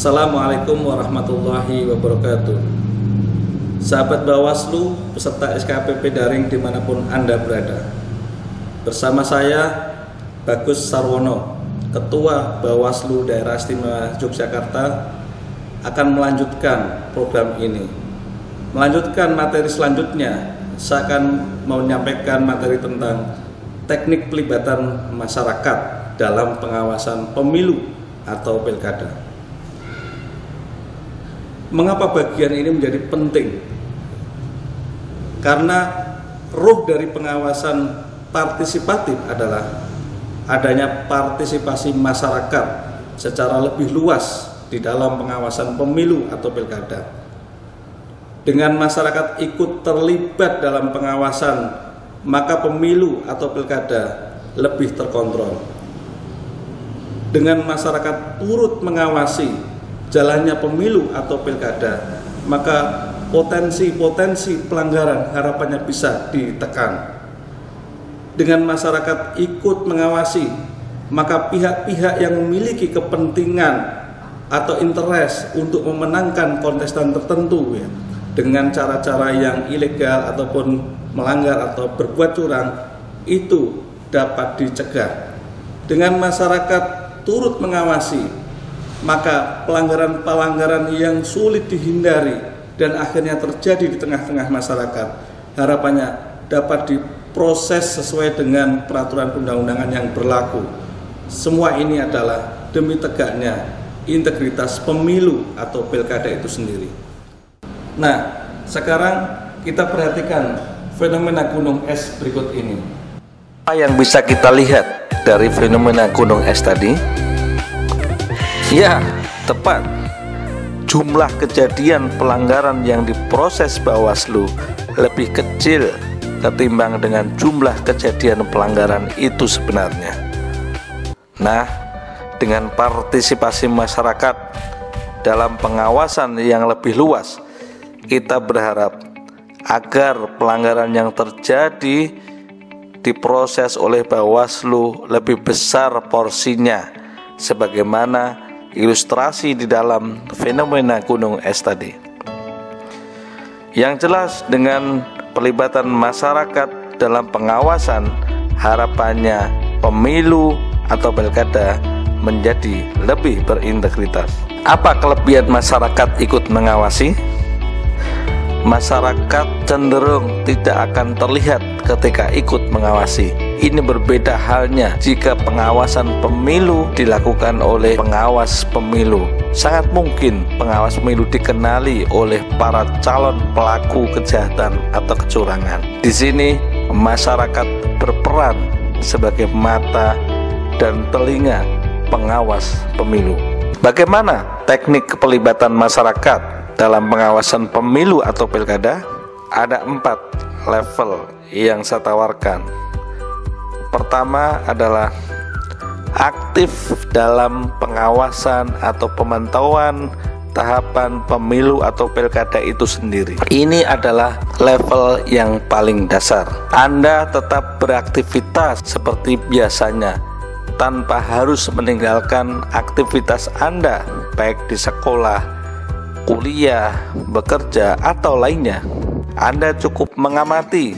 Assalamualaikum warahmatullahi wabarakatuh. Sahabat Bawaslu, peserta SKPP daring dimanapun Anda berada. Bersama saya, Bagus Sarwono, Ketua Bawaslu Daerah Istimewa Yogyakarta, akan melanjutkan program ini. Melanjutkan materi selanjutnya, saya akan menyampaikan materi tentang teknik pelibatan masyarakat dalam pengawasan pemilu atau pilkada. Mengapa bagian ini menjadi penting? Karena ruh dari pengawasan partisipatif adalah adanya partisipasi masyarakat secara lebih luas di dalam pengawasan pemilu atau pilkada. Dengan masyarakat ikut terlibat dalam pengawasan, maka pemilu atau pilkada lebih terkontrol. Dengan masyarakat turut mengawasi jalannya pemilu atau pilkada, maka potensi-potensi pelanggaran harapannya bisa ditekan. Dengan masyarakat ikut mengawasi, maka pihak-pihak yang memiliki kepentingan atau interest untuk memenangkan kontestan tertentu dengan cara-cara yang ilegal ataupun melanggar atau berbuat curang, itu dapat dicegah. Dengan masyarakat turut mengawasi, maka pelanggaran-pelanggaran yang sulit dihindari dan akhirnya terjadi di tengah-tengah masyarakat, harapannya dapat diproses sesuai dengan peraturan undang-undangan yang berlaku. Semua ini adalah demi tegaknya integritas pemilu atau pilkada itu sendiri. Nah, sekarang kita perhatikan fenomena gunung es berikut ini. Apa yang bisa kita lihat dari fenomena gunung es tadi? Ya, tepat. Jumlah kejadian pelanggaran yang diproses Bawaslu lebih kecil ketimbang dengan jumlah kejadian pelanggaran itu sebenarnya. Nah, dengan partisipasi masyarakat dalam pengawasan yang lebih luas, kita berharap agar pelanggaran yang terjadi diproses oleh Bawaslu lebih besar porsinya, sebagaimana ilustrasi di dalam fenomena gunung es tadi. Yang jelas, dengan pelibatan masyarakat dalam pengawasan, harapannya pemilu atau pilkada menjadi lebih berintegritas. Apa kelebihan masyarakat ikut mengawasi? Masyarakat cenderung tidak akan terlihat ketika ikut mengawasi. Ini berbeda halnya jika pengawasan pemilu dilakukan oleh pengawas pemilu. Sangat mungkin pengawas pemilu dikenali oleh para calon pelaku kejahatan atau kecurangan. Di sini masyarakat berperan sebagai mata dan telinga pengawas pemilu. Bagaimana teknik pelibatan masyarakat dalam pengawasan pemilu atau pilkada? Ada 4 level yang saya tawarkan. Pertama adalah aktif dalam pengawasan atau pemantauan tahapan pemilu atau pilkada itu sendiri. Ini adalah level yang paling dasar. Anda tetap beraktivitas seperti biasanya tanpa harus meninggalkan aktivitas Anda, baik di sekolah, kuliah, bekerja, atau lainnya. Anda cukup mengamati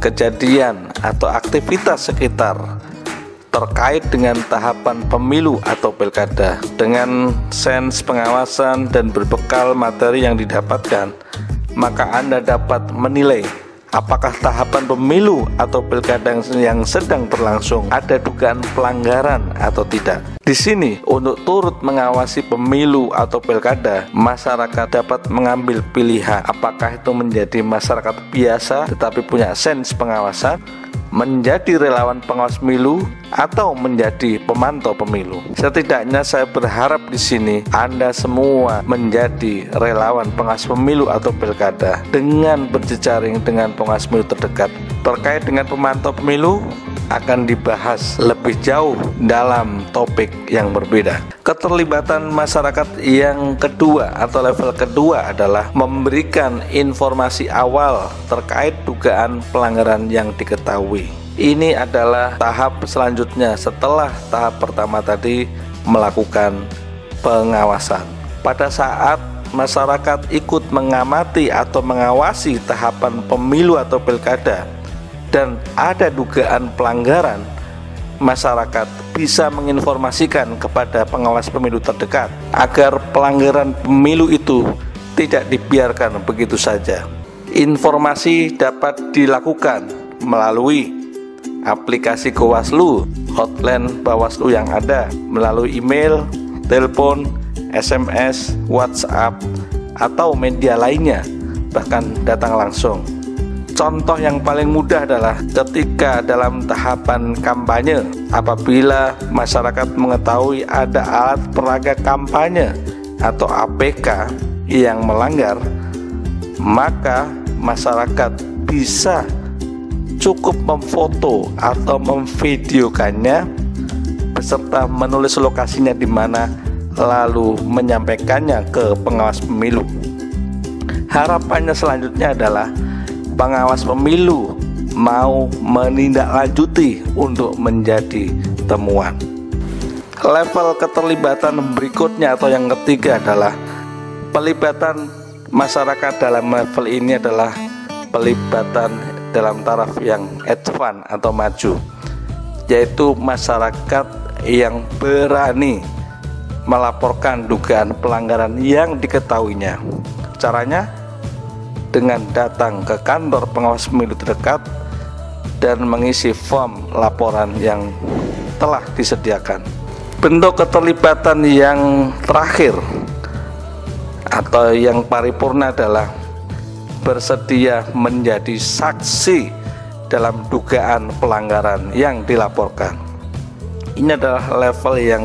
kejadian atau aktivitas sekitar terkait dengan tahapan pemilu atau pilkada. Dengan sense pengawasan dan berbekal materi yang didapatkan, maka Anda dapat menilai apakah tahapan pemilu atau pilkada yang sedang berlangsung ada dugaan pelanggaran atau tidak. Di sini, untuk turut mengawasi pemilu atau pilkada, masyarakat dapat mengambil pilihan apakah itu menjadi masyarakat biasa tetapi punya sense pengawasan, menjadi relawan pengawas pemilu, atau menjadi pemantau pemilu. Setidaknya saya berharap di sini Anda semua menjadi relawan pengawas pemilu atau pilkada dengan berjejaring dengan pengawas pemilu terdekat. Terkait dengan pemantau pemilu akan dibahas lebih jauh dalam topik yang berbeda. Keterlibatan masyarakat yang kedua atau level kedua adalah memberikan informasi awal terkait dugaan pelanggaran yang diketahui. Ini adalah tahap selanjutnya setelah tahap pertama tadi melakukan pengawasan. pada saat masyarakat ikut mengamati atau mengawasi tahapan pemilu atau pilkada dan ada dugaan pelanggaran, masyarakat bisa menginformasikan kepada pengawas pemilu terdekat agar pelanggaran pemilu itu tidak dibiarkan begitu saja. Informasi dapat dilakukan melalui aplikasi Bawaslu, hotline Bawaslu yang ada, melalui email, telepon, SMS, WhatsApp, atau media lainnya, bahkan datang langsung. Contoh yang paling mudah adalah ketika dalam tahapan kampanye, apabila masyarakat mengetahui ada alat peraga kampanye atau APK yang melanggar, maka masyarakat bisa cukup memfoto atau memvideokannya beserta menulis lokasinya di mana, lalu menyampaikannya ke pengawas pemilu. Harapannya selanjutnya adalah pengawas pemilu mau menindaklanjuti untuk menjadi temuan. Level keterlibatan berikutnya atau yang ketiga adalah pelibatan masyarakat. Dalam level ini adalah pelibatan dalam taraf yang advance atau maju, yaitu masyarakat yang berani melaporkan dugaan pelanggaran yang diketahuinya. Caranya dengan datang ke kantor pengawas pemilu terdekat dan mengisi form laporan yang telah disediakan. Bentuk keterlibatan yang terakhir atau yang paripurna adalah bersedia menjadi saksi dalam dugaan pelanggaran yang dilaporkan. Ini adalah level yang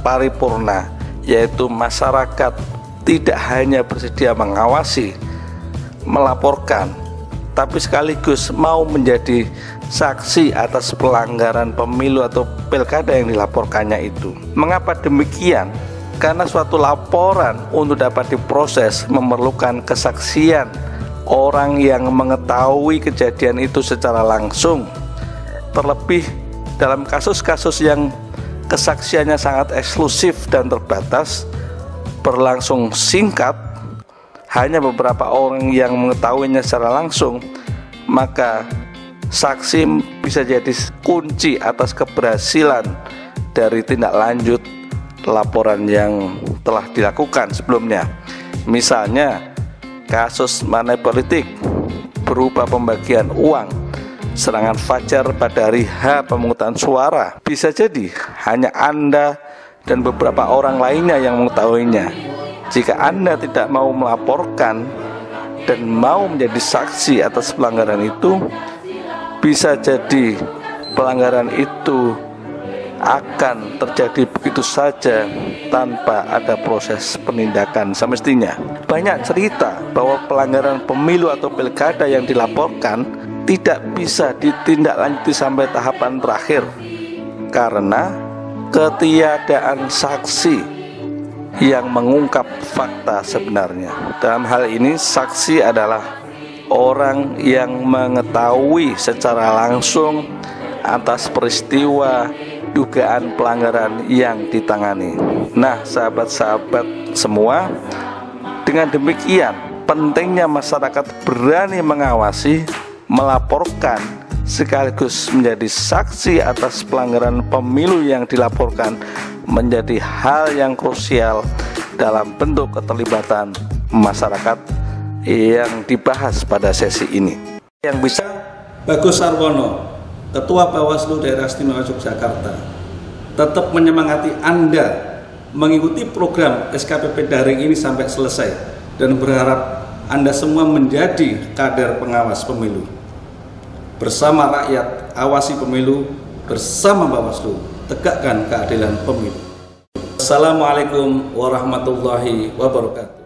paripurna, yaitu masyarakat tidak hanya bersedia mengawasi, melaporkan, tapi sekaligus mau menjadi saksi atas pelanggaran pemilu atau pilkada yang dilaporkannya itu. Mengapa demikian? Karena suatu laporan untuk dapat diproses memerlukan kesaksian orang yang mengetahui kejadian itu secara langsung. Terlebih dalam kasus-kasus yang kesaksiannya sangat eksklusif dan terbatas, berlangsung singkat, hanya beberapa orang yang mengetahuinya secara langsung, maka saksi bisa jadi kunci atas keberhasilan dari tindak lanjut laporan yang telah dilakukan sebelumnya. Misalnya kasus money politik berupa pembagian uang, serangan fajar pada hari H pemungutan suara. Bisa jadi hanya Anda dan beberapa orang lainnya yang mengetahuinya. Jika Anda tidak mau melaporkan dan mau menjadi saksi atas pelanggaran itu, bisa jadi pelanggaran itu akan terjadi begitu saja tanpa ada proses penindakan semestinya. Banyak cerita bahwa pelanggaran pemilu atau pilkada yang dilaporkan tidak bisa ditindaklanjuti sampai tahapan terakhir karena ketiadaan saksi yang mengungkap fakta sebenarnya. Dalam hal ini, saksi adalah orang yang mengetahui secara langsung atas peristiwa dugaan pelanggaran yang ditangani. Nah, sahabat-sahabat semua, dengan demikian pentingnya masyarakat berani mengawasi, melaporkan, sekaligus menjadi saksi atas pelanggaran pemilu yang dilaporkan menjadi hal yang krusial dalam bentuk keterlibatan masyarakat yang dibahas pada sesi ini. Yang bisa Bagus Sarwono, Ketua Bawaslu Daerah Istimewa Yogyakarta, tetap menyemangati Anda mengikuti program SKPP daring ini sampai selesai dan berharap Anda semua menjadi kader pengawas pemilu. Bersama rakyat, awasi pemilu, bersama Bawaslu, tegakkan keadilan pemilu. Assalamualaikum warahmatullahi wabarakatuh.